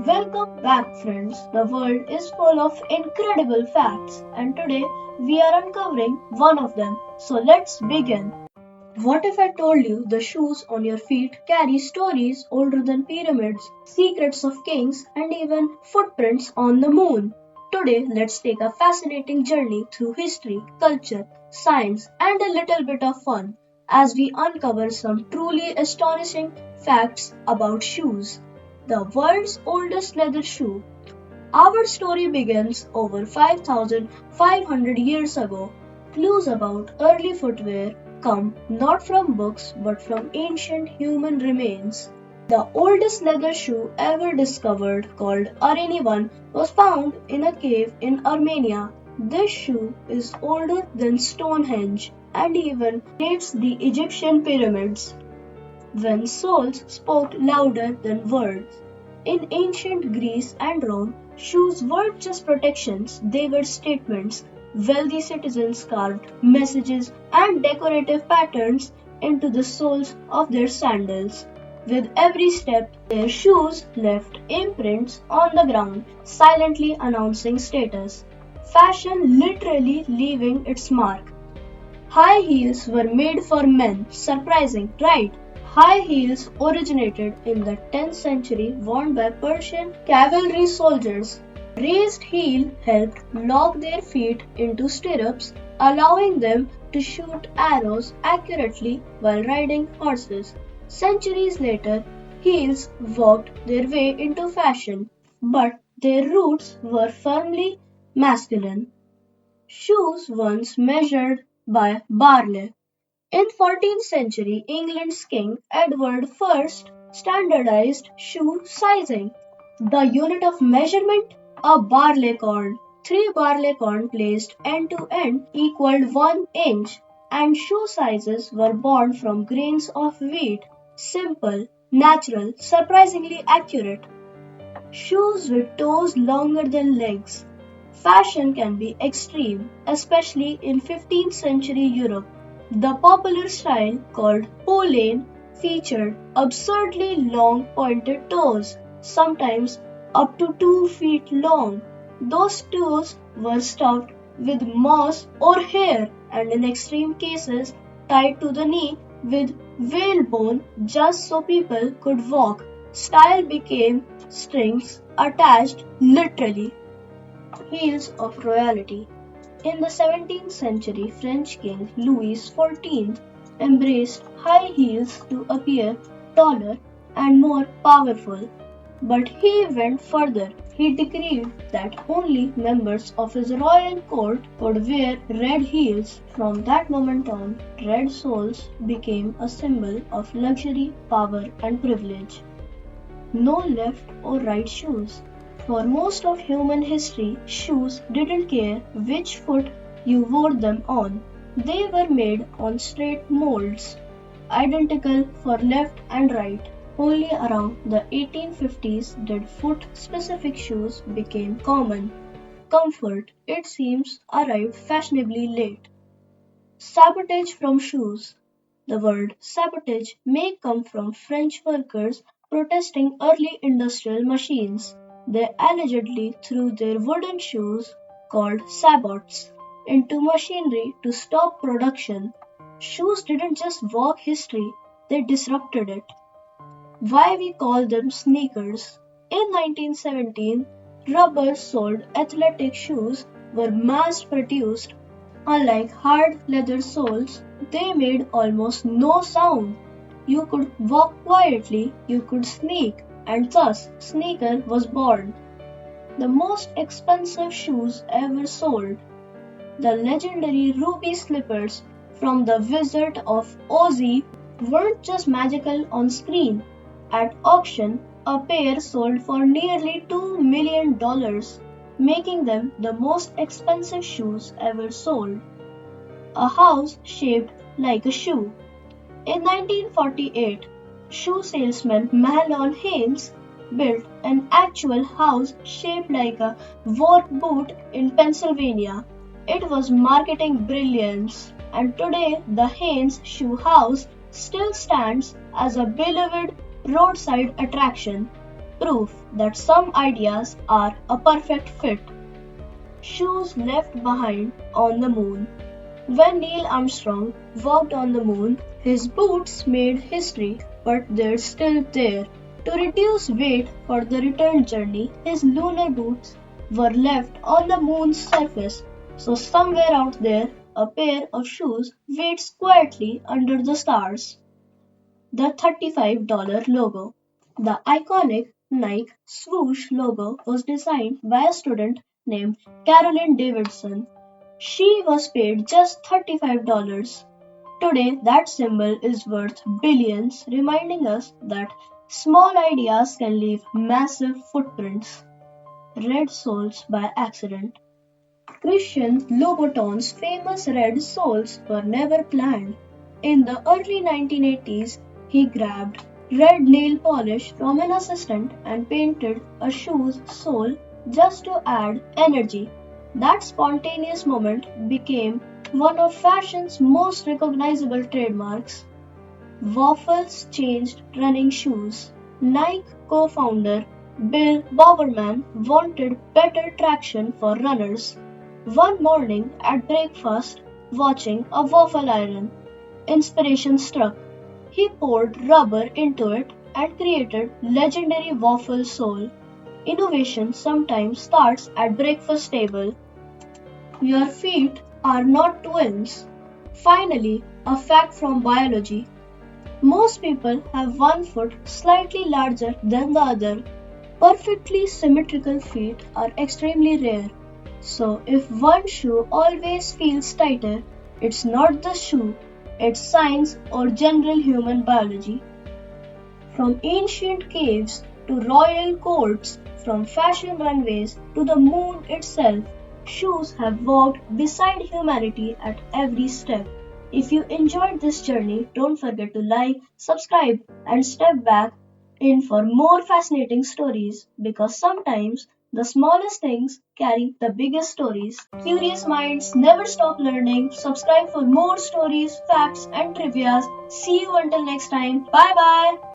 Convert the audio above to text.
Welcome back, friends. The world is full of incredible facts, and today we are uncovering one of them. So let's begin. What if I told you the shoes on your feet carry stories older than pyramids, secrets of kings, and even footprints on the moon? Today, let's take a fascinating journey through history, culture, science, and a little bit of fun as we uncover some truly astonishing facts about shoes. The world's oldest leather shoe. Our story begins over 5,500 years ago. Clues about early footwear come not from books but from ancient human remains. The oldest leather shoe ever discovered, called Arini 1, was found in a cave in Armenia. This shoe is older than Stonehenge and even dates the Egyptian pyramids when souls spoke louder than words. In ancient Greece and Rome, shoes weren't just protections, they were statements. Wealthy citizens carved messages and decorative patterns into the soles of their sandals. With every step, their shoes left imprints on the ground, silently announcing status. Fashion literally leaving its mark. High heels were made for men. Surprising, right? High heels originated in the 10th century, worn by Persian cavalry soldiers. Raised heel helped lock their feet into stirrups, allowing them to shoot arrows accurately while riding horses. Centuries later, heels worked their way into fashion, but their roots were firmly masculine. Shoes once measured by barley. In 14th century, England's King Edward I standardized shoe sizing. The unit of measurement? A barleycorn. Three barleycorn placed end to end equaled 1 inch, and shoe sizes were born from grains of wheat. Simple, natural, surprisingly accurate. Shoes with toes longer than legs. Fashion can be extreme, especially in 15th century Europe. The popular style, called Polane, featured absurdly long pointed toes, sometimes up to 2 feet long. Those toes were stuffed with moss or hair, and in extreme cases tied to the knee with whalebone just so people could walk. Style became strings attached literally. Heels of royalty. In the 17th century, French King Louis XIV embraced high heels to appear taller and more powerful. But he went further. He decreed that only members of his royal court could wear red heels. From that moment on, red soles became a symbol of luxury, power, and privilege. No left or right shoes. For most of human history, shoes didn't care which foot you wore them on. They were made on straight molds, identical for left and right. Only around the 1850s did foot-specific shoes become common. Comfort, it seems, arrived fashionably late. Sabotage from shoes. The word sabotage may come from French workers protesting early industrial machines. They allegedly threw their wooden shoes, called sabots, into machinery to stop production. Shoes didn't just walk history, they disrupted it. Why we call them sneakers? In 1917, rubber-soled athletic shoes were mass-produced. Unlike hard leather soles, they made almost no sound. You could walk quietly, you could sneak, and thus sneaker was born. The most expensive shoes ever sold. The legendary ruby slippers from the Wizard of Oz weren't just magical on screen. At auction, a pair sold for nearly $2 million, making them the most expensive shoes ever sold. A house shaped like a shoe. In 1948, shoe salesman Mahlon Haynes built an actual house shaped like a war boot in Pennsylvania. It was marketing brilliance, and today the Haynes Shoe House still stands as a beloved roadside attraction. proof that some ideas are a perfect fit. Shoes left behind on the moon. When Neil Armstrong walked on the moon, his boots made history, but they're still there. To reduce weight for the return journey, his lunar boots were left on the moon's surface. So, somewhere out there, a pair of shoes waits quietly under the stars. The $35 logo. The iconic Nike swoosh logo was designed by a student named Carolyn Davidson. She was paid just $35. Today, that symbol is worth billions, reminding us that small ideas can leave massive footprints. Red soles by accident. Christian Louboutin's famous red soles were never planned. In the early 1980s, he grabbed red nail polish from an assistant and painted a shoe's sole just to add energy. That spontaneous moment became one of fashion's most recognizable trademarks. Waffles changed running shoes. Nike co founder Bill Bowerman wanted better traction for runners. One morning at breakfast, watching a waffle iron, inspiration struck. He poured rubber into it and created legendary waffle sole. Innovation sometimes starts at breakfast table. Your feet are not twins. Finally, a fact from biology. Most people have one foot slightly larger than the other. Perfectly symmetrical feet are extremely rare. So, if one shoe always feels tighter, it's not the shoe, it's science or general human biology. From ancient caves to royal courts, from fashion runways to the moon itself, shoes have walked beside humanity at every step. If you enjoyed this journey, don't forget to like, subscribe, and step back in for more fascinating stories because sometimes the smallest things carry the biggest stories. Curious minds never stop learning. Subscribe for more stories, facts, and trivias. See you until next time. Bye bye.